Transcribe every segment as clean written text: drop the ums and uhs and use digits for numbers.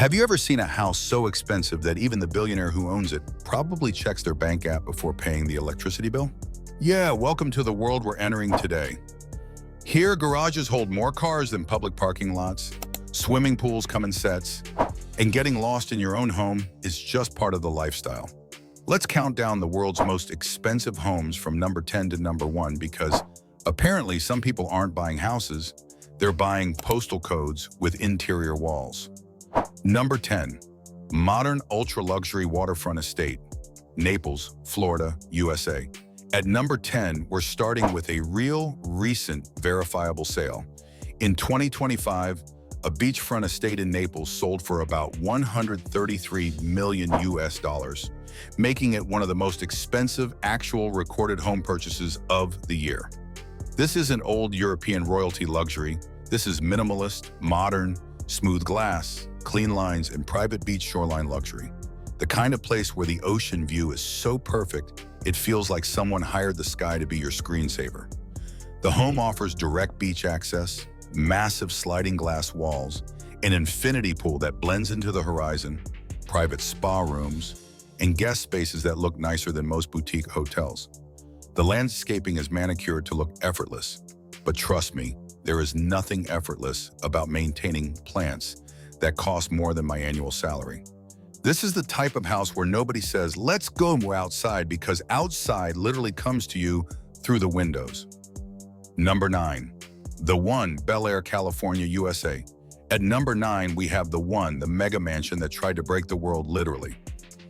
Have you ever seen a house so expensive that even the billionaire who owns it probably checks their bank app before paying the electricity bill? Yeah, welcome to the world we're entering today. Here, garages hold more cars than public parking lots, swimming pools come in sets, and getting lost in your own home is just part of the lifestyle. Let's count down the world's most expensive homes from number 10 to number 1 because apparently some people aren't buying houses, they're buying postal codes with interior walls. Number 10. Modern ultra-luxury waterfront estate, Naples, Florida, USA. At number 10, we're starting with a real, recent, verifiable sale. In 2025, a beachfront estate in Naples sold for about 133 million US dollars, making it one of the most expensive actual recorded home purchases of the year. This isn't old European royalty luxury. This is minimalist, modern, smooth glass, clean lines, and private beach shoreline luxury. The kind of place where the ocean view is so perfect, it feels like someone hired the sky to be your screensaver. The home offers direct beach access, massive sliding glass walls, an infinity pool that blends into the horizon, private spa rooms, and guest spaces that look nicer than most boutique hotels. The landscaping is manicured to look effortless, but trust me, there is nothing effortless about maintaining plants that cost more than my annual salary. This is the type of house where nobody says, let's go outside, because outside literally comes to you through the windows. Number 9. The One, Bel Air, California, USA. At number 9, we have The One, the mega mansion that tried to break the world literally.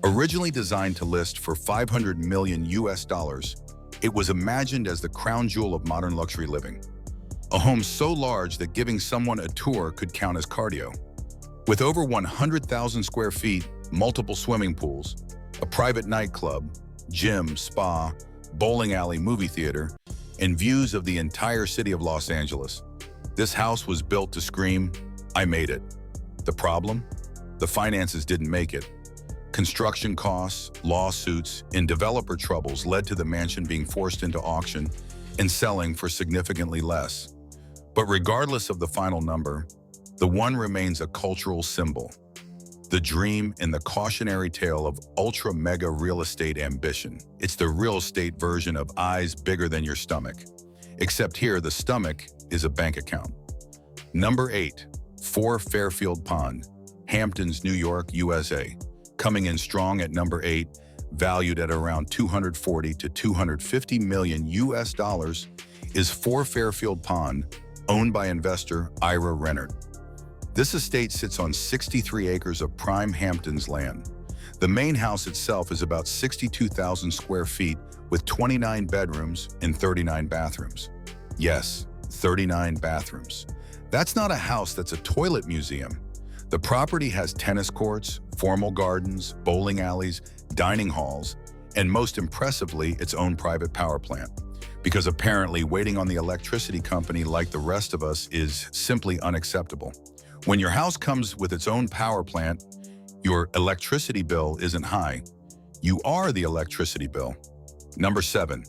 Originally designed to list for 500 million US dollars, it was imagined as the crown jewel of modern luxury living. A home so large that giving someone a tour could count as cardio. With over 100,000 square feet, multiple swimming pools, a private nightclub, gym, spa, bowling alley, movie theater, and views of the entire city of Los Angeles, this house was built to scream, I made it. The problem? The finances didn't make it. Construction costs, lawsuits, and developer troubles led to the mansion being forced into auction and selling for significantly less. But regardless of the final number, The One remains a cultural symbol, the dream and the cautionary tale of ultra-mega real estate ambition. It's the real estate version of eyes bigger than your stomach. Except here, the stomach is a bank account. Number 8. 4 Fairfield Pond, Hamptons, New York, USA. Coming in strong at number 8, valued at around 240 to 250 million US dollars, is 4 Fairfield Pond, owned by investor Ira Rennert. This estate sits on 63 acres of prime Hamptons land. The main house itself is about 62,000 square feet with 29 bedrooms and 39 bathrooms. Yes, 39 bathrooms. That's not a house, that's a toilet museum. The property has tennis courts, formal gardens, bowling alleys, dining halls, and most impressively, its own private power plant. Because apparently waiting on the electricity company like the rest of us is simply unacceptable. When your house comes with its own power plant, your electricity bill isn't high. You are the electricity bill. Number 7.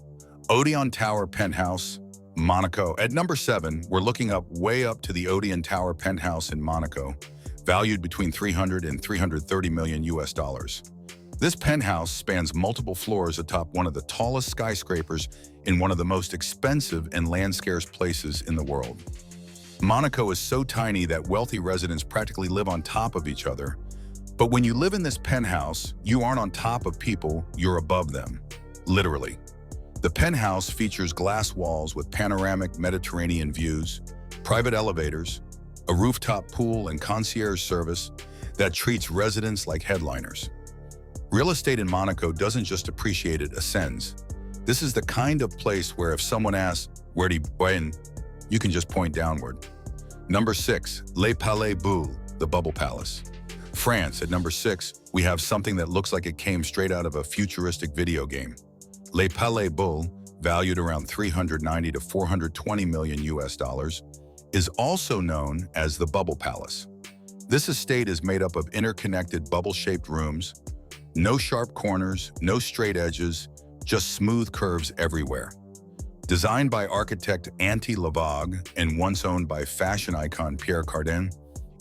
Odon Tower Penthouse, Monaco. At number 7, we're looking way up to the Odon Tower Penthouse in Monaco, valued between 300 and 330 million US dollars. This penthouse spans multiple floors atop one of the tallest skyscrapers in one of the most expensive and land-scarce places in the world. Monaco is so tiny that wealthy residents practically live on top of each other. But when you live in this penthouse, you aren't on top of people, you're above them. Literally. The penthouse features glass walls with panoramic Mediterranean views, private elevators, a rooftop pool, and concierge service that treats residents like headliners. Real estate in Monaco doesn't just appreciate, it ascends. This is the kind of place where if someone asks, where do you win, you can just point downward. Number 6, Le Palais Boulle, the Bubble Palace. France. At number 6, we have something that looks like it came straight out of a futuristic video game. Le Palais Boulle, valued around 390 to 420 million US dollars, is also known as the Bubble Palace. This estate is made up of interconnected bubble-shaped rooms, no sharp corners, no straight edges, just smooth curves everywhere. Designed by architect Antilia and once owned by fashion icon Pierre Cardin,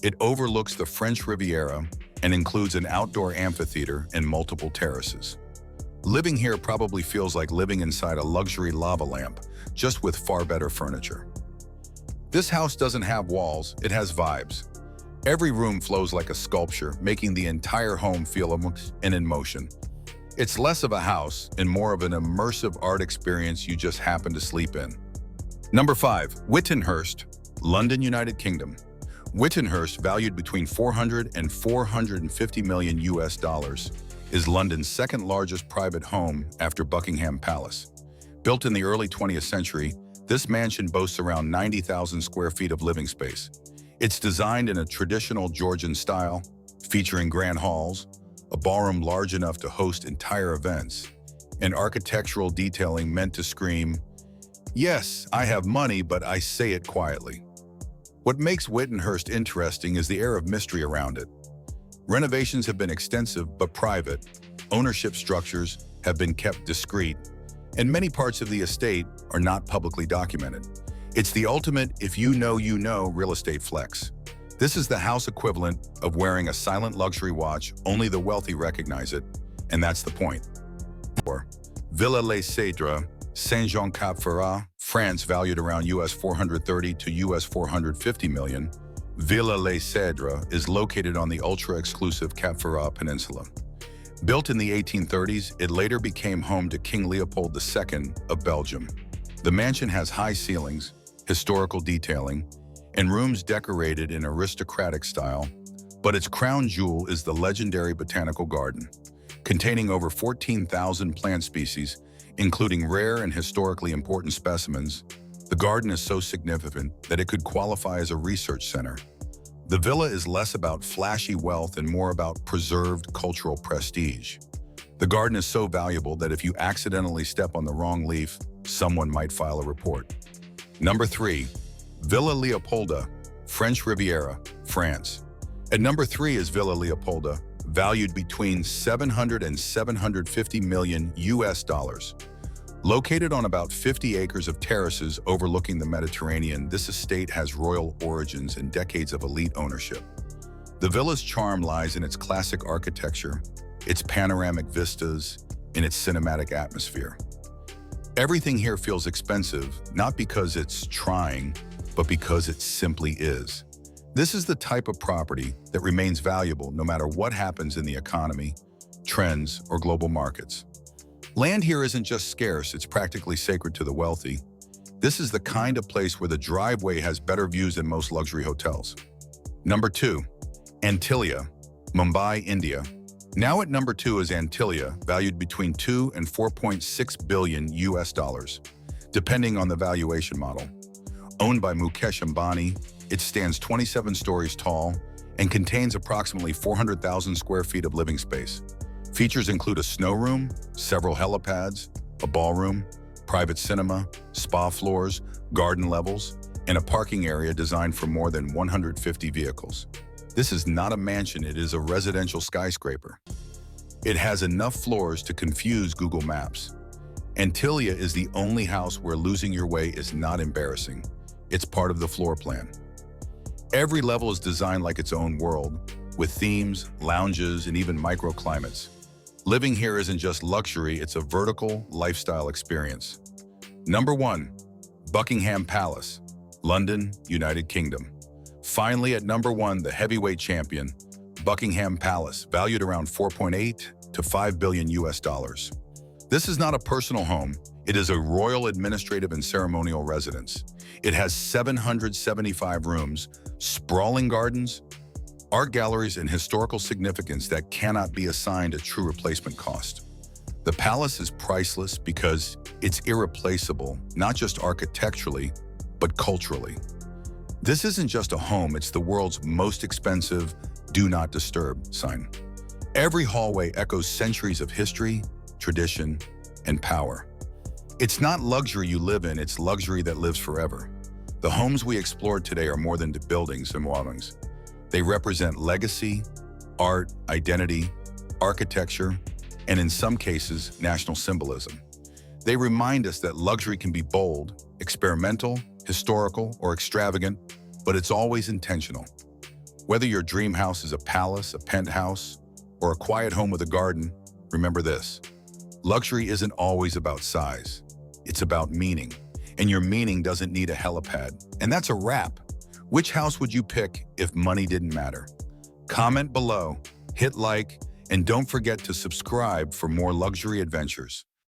It overlooks the French Riviera and includes an outdoor amphitheater and multiple terraces. Living here probably feels like living inside a luxury lava lamp, just with far better furniture. This house doesn't have walls, it has vibes. Every room flows like a sculpture, making the entire home feel and in motion. It's less of a house and more of an immersive art experience you just happen to sleep in. Number 5. Wittenhurst, London, United Kingdom. Wittenhurst, valued between 400 and 450 million US dollars, is London's second largest private home after Buckingham Palace. Built in the early 20th century, this mansion boasts around 90,000 square feet of living space. It's designed in a traditional Georgian style, featuring grand halls, a ballroom large enough to host entire events, and architectural detailing meant to scream, "Yes, I have money, but I say it quietly." What makes Wittenhurst interesting is the air of mystery around it. Renovations have been extensive but private, ownership structures have been kept discreet, and many parts of the estate are not publicly documented. It's the ultimate if you know real estate flex. This is the house equivalent of wearing a silent luxury watch. Only the wealthy recognize it, and that's the point. 4. Villa Les Cèdres, Saint-Jean-Cap-Ferrat, France, valued around US 430 to US 450 million. Villa Les Cèdres is located on the ultra-exclusive Cap Ferrat Peninsula. Built in the 1830s, it later became home to King Leopolda II of Belgium. The mansion has high ceilings, historical detailing, and rooms decorated in aristocratic style, but its crown jewel is the legendary botanical garden. Containing over 14,000 plant species, including rare and historically important specimens, the garden is so significant that it could qualify as a research center. The villa is less about flashy wealth and more about preserved cultural prestige. The garden is so valuable that if you accidentally step on the wrong leaf, someone might file a report. Number 3. Villa Leopolda, French Riviera, France. At number 3 is Villa Leopolda, valued between 700 and 750 million US dollars. Located on about 50 acres of terraces overlooking the Mediterranean, this estate has royal origins and decades of elite ownership. The villa's charm lies in its classic architecture, its panoramic vistas, and its cinematic atmosphere. Everything here feels expensive, not because it's trying, but because it simply is. This is the type of property that remains valuable no matter what happens in the economy, trends, or global markets. Land here isn't just scarce, it's practically sacred to the wealthy. This is the kind of place where the driveway has better views than most luxury hotels. Number 2. Antilia, Mumbai, India. Now at number 2 is Antilia, valued between 2 and 4.6 billion US dollars, depending on the valuation model. Owned by Mukesh Ambani, it stands 27 stories tall and contains approximately 400,000 square feet of living space. Features include a snow room, several helipads, a ballroom, private cinema, spa floors, garden levels, and a parking area designed for more than 150 vehicles. This is not a mansion, it is a residential skyscraper. It has enough floors to confuse Google Maps. Antilia is the only house where losing your way is not embarrassing. It's part of the floor plan. Every level is designed like its own world, with themes, lounges, and even microclimates. Living here isn't just luxury, it's a vertical lifestyle experience. Number 1. Buckingham Palace, London, United Kingdom. Finally, at number 1, the heavyweight champion, Buckingham Palace, valued around 4.8 to 5 billion US dollars. This is not a personal home, it is a royal administrative and ceremonial residence. It has 775 rooms, sprawling gardens, art galleries, and historical significance that cannot be assigned a true replacement cost. The palace is priceless because it's irreplaceable, not just architecturally, but culturally. This isn't just a home, it's the world's most expensive "Do Not Disturb" sign. Every hallway echoes centuries of history, tradition, and power. It's not luxury you live in, it's luxury that lives forever. The homes we explored today are more than buildings and dwellings. They represent legacy, art, identity, architecture, and in some cases, national symbolism. They remind us that luxury can be bold, experimental, historical, or extravagant, but it's always intentional. Whether your dream house is a palace, a penthouse, or a quiet home with a garden, remember this. Luxury isn't always about size. It's about meaning. And your meaning doesn't need a helipad. And that's a wrap. Which house would you pick if money didn't matter? Comment below, hit like, and don't forget to subscribe for more luxury adventures.